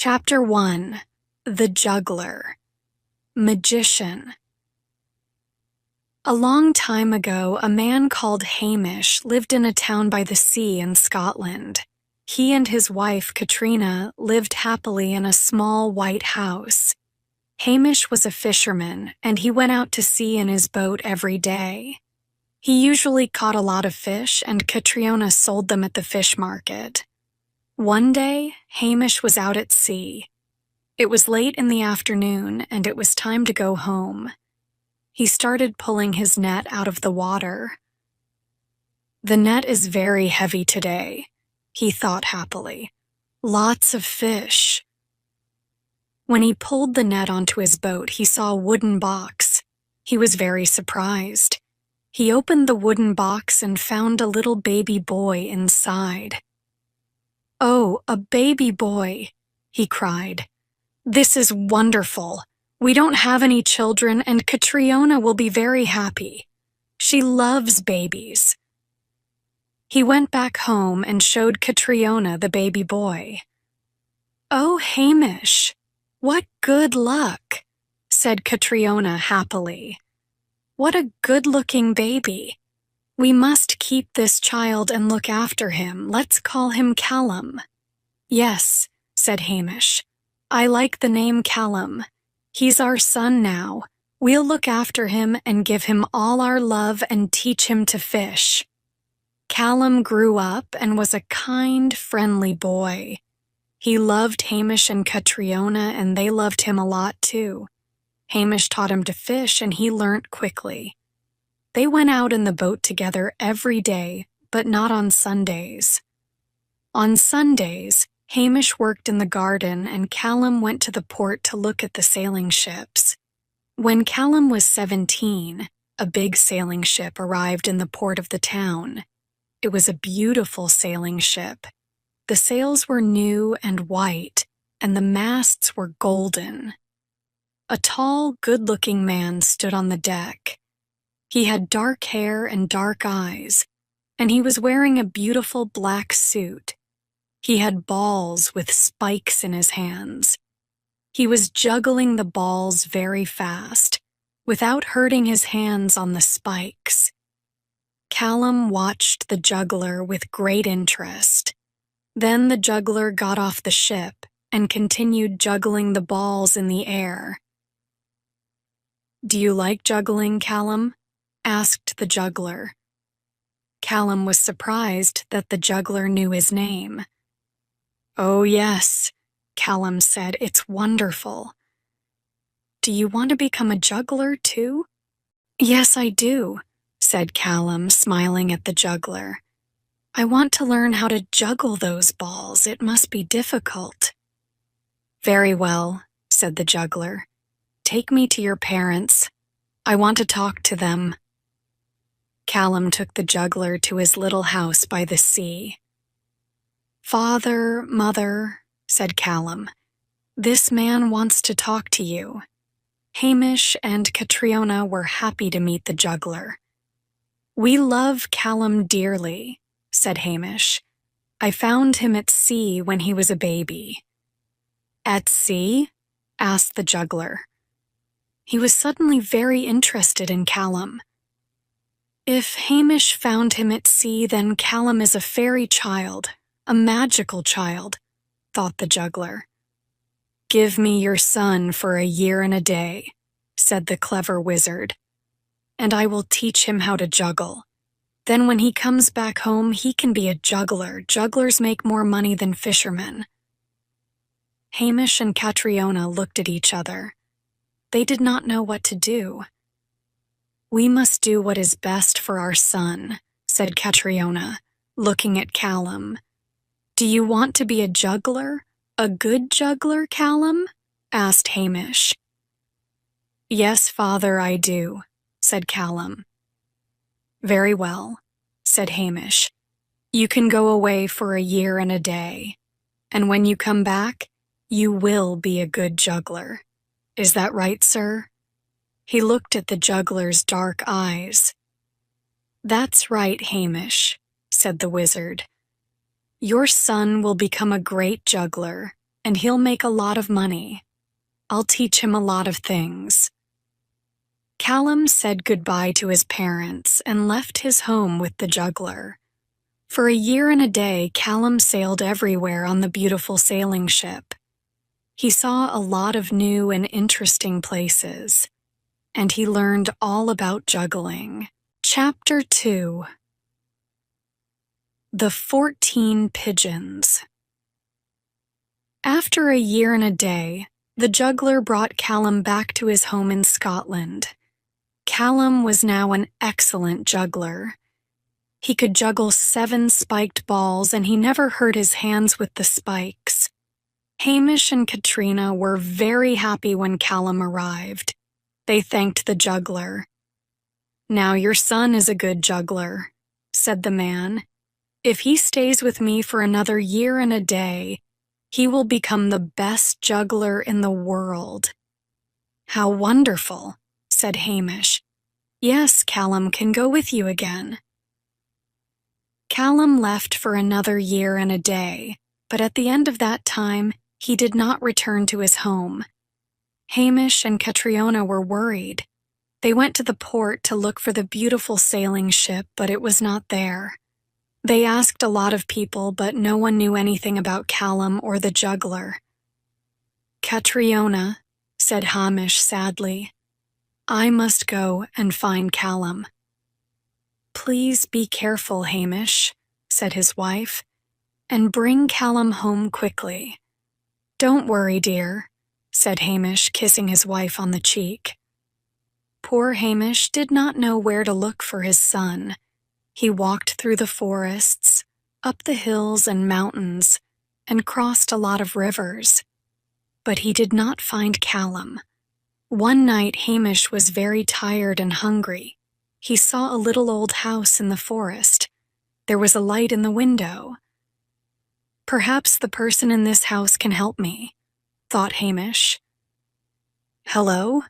Chapter 1. The Juggler. Magician. A long time ago, a man called Hamish lived in a town by the sea in Scotland. He and his wife, Katrina, lived happily in a small white house. Hamish was a fisherman, and he went out to sea in his boat every day. He usually caught a lot of fish, and Katrina sold them at the fish market. One day, Hamish was out at sea. It was late in the afternoon, and it was time to go home. He started pulling his net out of the water. "The net is very heavy today," he thought happily. "Lots of fish." When he pulled the net onto his boat, he saw a wooden box. He was very surprised. He opened the wooden box and found a little baby boy inside. "Oh, a baby boy," he cried. "This is wonderful. We don't have any children, and Katrina will be very happy. She loves babies." He went back home and showed Katrina the baby boy. "Oh, Hamish, what good luck," said Katrina happily. "What a good-looking baby. We must keep this child and look after him. Let's call him Callum." "Yes," said Hamish. "I like the name Callum. He's our son now. We'll look after him and give him all our love and teach him to fish." Callum grew up and was a kind, friendly boy. He loved Hamish and Katrina, and they loved him a lot too. Hamish taught him to fish, and he learnt quickly. They went out in the boat together every day, but not on Sundays. On Sundays, Hamish worked in the garden, and Callum went to the port to look at the sailing ships. When Callum was 17, a big sailing ship arrived in the port of the town. It was a beautiful sailing ship. The sails were new and white, and the masts were golden. A tall, good-looking man stood on the deck. He had dark hair and dark eyes, and he was wearing a beautiful black suit. He had balls with spikes in his hands. He was juggling the balls very fast, without hurting his hands on the spikes. Callum watched the juggler with great interest. Then the juggler got off the ship and continued juggling the balls in the air. "Do you like juggling, Callum?" asked the juggler. Callum was surprised that the juggler knew his name. "Oh, yes," Callum said. "It's wonderful." "Do you want to become a juggler, too?" "Yes, I do," said Callum, smiling at the juggler. "I want to learn how to juggle those balls. It must be difficult." "Very well," said the juggler. "Take me to your parents. I want to talk to them." Callum took the juggler to his little house by the sea. "Father, Mother," said Callum, "this man wants to talk to you." Hamish and Katrina were happy to meet the juggler. "We love Callum dearly," said Hamish. "I found him at sea when he was a baby." "At sea?" asked the juggler. He was suddenly very interested in Callum. "If Hamish found him at sea, then Callum is a fairy child, a magical child," thought the juggler. "Give me your son for a year and a day," said the clever wizard, "and I will teach him how to juggle. Then when he comes back home, he can be a juggler. Jugglers make more money than fishermen." Hamish and Katrina looked at each other. They did not know what to do. "We must do what is best for our son," said Katrina, looking at Callum. "Do you want to be a juggler? A good juggler, Callum?" asked Hamish. "Yes, Father, I do," said Callum. "Very well," said Hamish. "You can go away for a year and a day, and when you come back, you will be a good juggler. Is that right, sir?" He looked at the juggler's dark eyes. "That's right, Hamish," said the wizard. "Your son will become a great juggler, and he'll make a lot of money. I'll teach him a lot of things." Callum said goodbye to his parents and left his home with the juggler. For a year and a day, Callum sailed everywhere on the beautiful sailing ship. He saw a lot of new and interesting places, and he learned all about juggling. Chapter 2: The 14 Pigeons. After a year and a day, the juggler brought Callum back to his home in Scotland. Callum was now an excellent juggler. He could juggle 7 spiked balls, and he never hurt his hands with the spikes. Hamish and Katrina were very happy when Callum arrived. They thanked the juggler. "Now your son is a good juggler," said the man. "If he stays with me for another year and a day, he will become the best juggler in the world." "How wonderful," said Hamish. "Yes, Callum can go with you again." Callum left for another year and a day, but at the end of that time, he did not return to his home. Hamish and Catriona were worried. They went to the port to look for the beautiful sailing ship, but it was not there. They asked a lot of people, but no one knew anything about Callum or the juggler. "Catriona," said Hamish sadly, "I must go and find Callum." "Please be careful, Hamish," said his wife, "and bring Callum home quickly." "Don't worry, dear," said Hamish, kissing his wife on the cheek. Poor Hamish did not know where to look for his son. He walked through the forests, up the hills and mountains, and crossed a lot of rivers. But he did not find Callum. One night Hamish was very tired and hungry. He saw a little old house in the forest. There was a light in the window. "Perhaps the person in this house can help me," thought Hamish. "Hello?"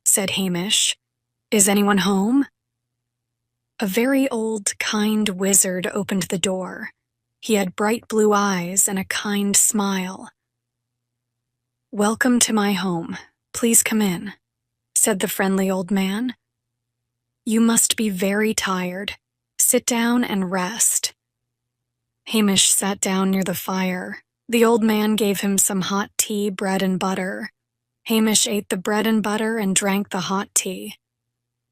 said Hamish. "Is anyone home?" A very old, kind wizard opened the door. He had bright blue eyes and a kind smile. "Welcome to my home. Please come in," said the friendly old man. "You must be very tired. Sit down and rest." Hamish sat down near the fire. The old man gave him some hot tea, bread, and butter. Hamish ate the bread and butter and drank the hot tea.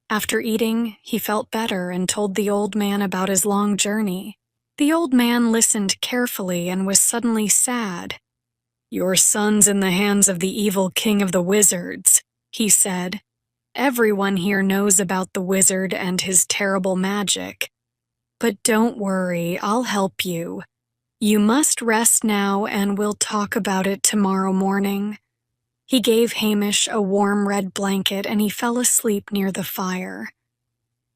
After eating, he felt better and told the old man about his long journey. The old man listened carefully and was suddenly sad. "Your son's in the hands of the evil king of the wizards," he said. "Everyone here knows about the wizard and his terrible magic. But don't worry, I'll help you. You must rest now, and we'll talk about it tomorrow morning." He gave Hamish a warm red blanket, and he fell asleep near the fire.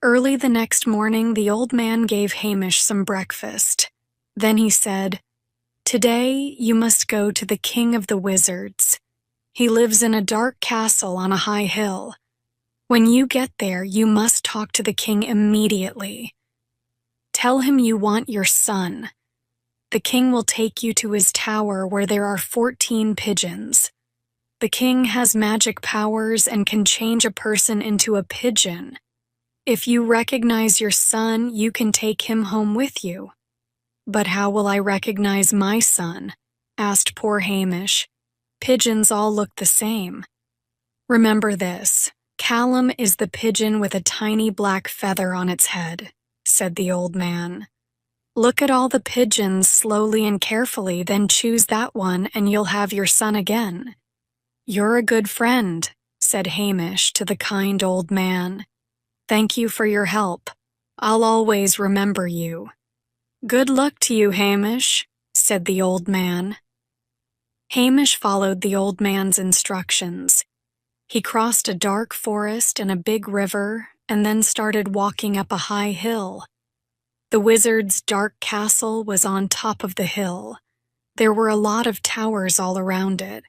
Early the next morning, the old man gave Hamish some breakfast. Then he said, "Today you must go to the king of the wizards. He lives in a dark castle on a high hill. When you get there, you must talk to the king immediately. Tell him you want your son. The king will take you to his tower where there are 14 pigeons. The king has magic powers and can change a person into a pigeon. If you recognize your son, you can take him home with you." "But how will I recognize my son?" asked poor Hamish. "Pigeons all look the same." "Remember this. Callum is the pigeon with a tiny black feather on its head," said the old man. "Look at all the pigeons slowly and carefully, then choose that one and you'll have your son again." "You're a good friend," said Hamish to the kind old man. "Thank you for your help. I'll always remember you." "Good luck to you, Hamish," said the old man. Hamish followed the old man's instructions. He crossed a dark forest and a big river, and then started walking up a high hill. The wizard's dark castle was on top of the hill. There were a lot of towers all around it.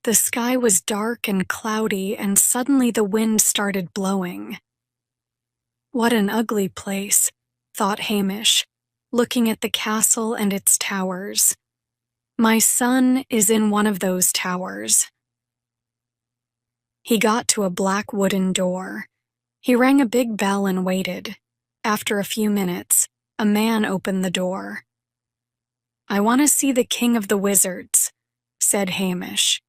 The sky was dark and cloudy, and suddenly the wind started blowing. "What an ugly place," thought Hamish, looking at the castle and its towers. My son is in one of those towers. He got to a black wooden door. He rang a big bell and waited. After a few minutes, a man opened the door. "I want to see the king of the wizards," said Hamish.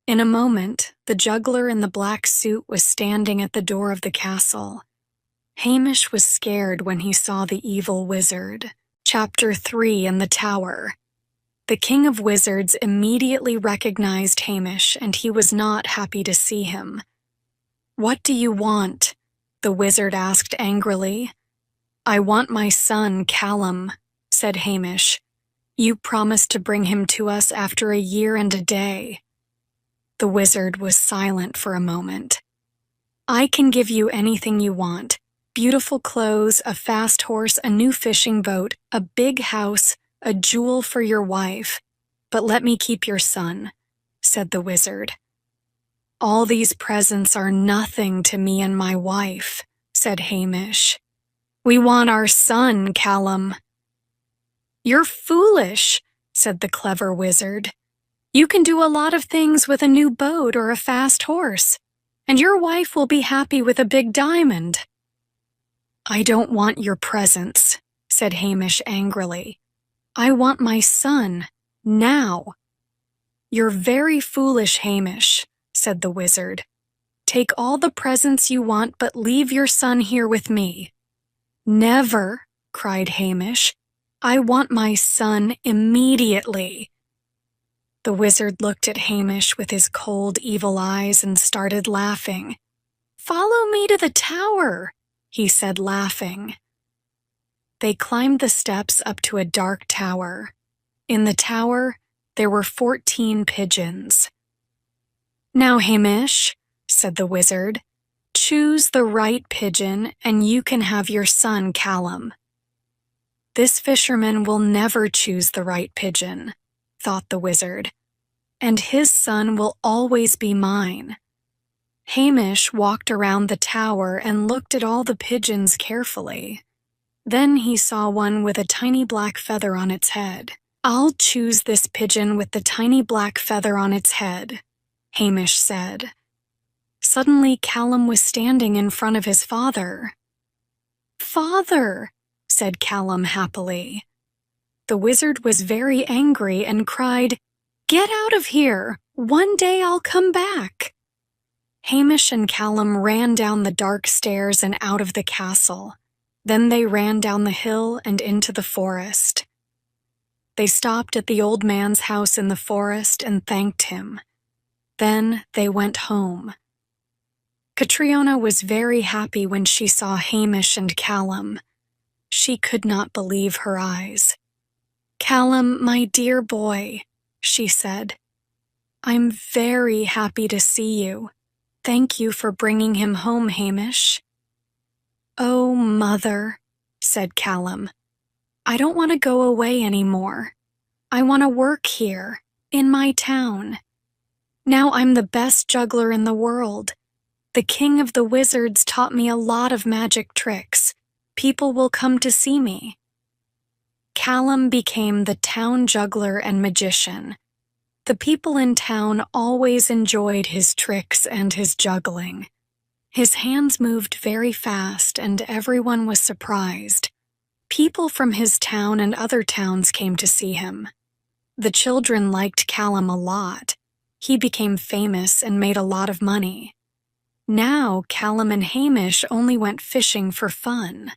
In a moment, the juggler in the black suit was standing at the door of the castle. Hamish was scared when he saw the evil wizard. Chapter 3 in the Tower. The King of Wizards immediately recognized Hamish, and he was not happy to see him. "What do you want?" the wizard asked angrily. "I want my son, Callum," said Hamish. "You promised to bring him to us after a year and a day." The wizard was silent for a moment. "I can give you anything you want. Beautiful clothes, a fast horse, a new fishing boat, a big house, a jewel for your wife. But let me keep your son," said the wizard. "All these presents are nothing to me and my wife," said Hamish. "We want our son, Callum." "You're foolish," said the clever wizard. "You can do a lot of things with a new boat or a fast horse, and your wife will be happy with a big diamond." "I don't want your presents," said Hamish angrily. "I want my son, now." "You're very foolish, Hamish," said the wizard. "Take all the presents you want, but leave your son here with me." "Never," cried Hamish. "I want my son immediately." The wizard looked at Hamish with his cold, evil eyes and started laughing. "Follow me to the tower," he said, laughing. They climbed the steps up to a dark tower. In the tower, there were 14 pigeons. "Now, Hamish," said the wizard, "choose the right pigeon and you can have your son, Callum." "This fisherman will never choose the right pigeon," thought the wizard, "and his son will always be mine." Hamish walked around the tower and looked at all the pigeons carefully. Then he saw one with a tiny black feather on its head. "I'll choose this pigeon with the tiny black feather on its head," Hamish said. Suddenly, Callum was standing in front of his father. "Father," said Callum happily. The wizard was very angry and cried, "Get out of here! One day I'll come back." Hamish and Callum ran down the dark stairs and out of the castle. Then they ran down the hill and into the forest. They stopped at the old man's house in the forest and thanked him. Then they went home. Catriona was very happy when she saw Hamish and Callum. She could not believe her eyes. "Callum, my dear boy," she said, "I'm very happy to see you. Thank you for bringing him home, Hamish." "Oh, Mother," said Callum, "I don't want to go away anymore. I want to work here, in my town. Now I'm the best juggler in the world. The King of the Wizards taught me a lot of magic tricks. People will come to see me." Callum became the town juggler and magician. The people in town always enjoyed his tricks and his juggling. His hands moved very fast, and everyone was surprised. People from his town and other towns came to see him. The children liked Callum a lot. He became famous and made a lot of money. Now Callum and Hamish only went fishing for fun.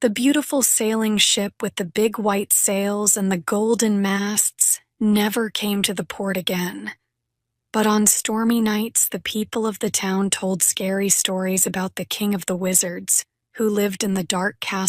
The beautiful sailing ship with the big white sails and the golden masts never came to the port again. But on stormy nights, the people of the town told scary stories about the King of the Wizards, who lived in the dark castle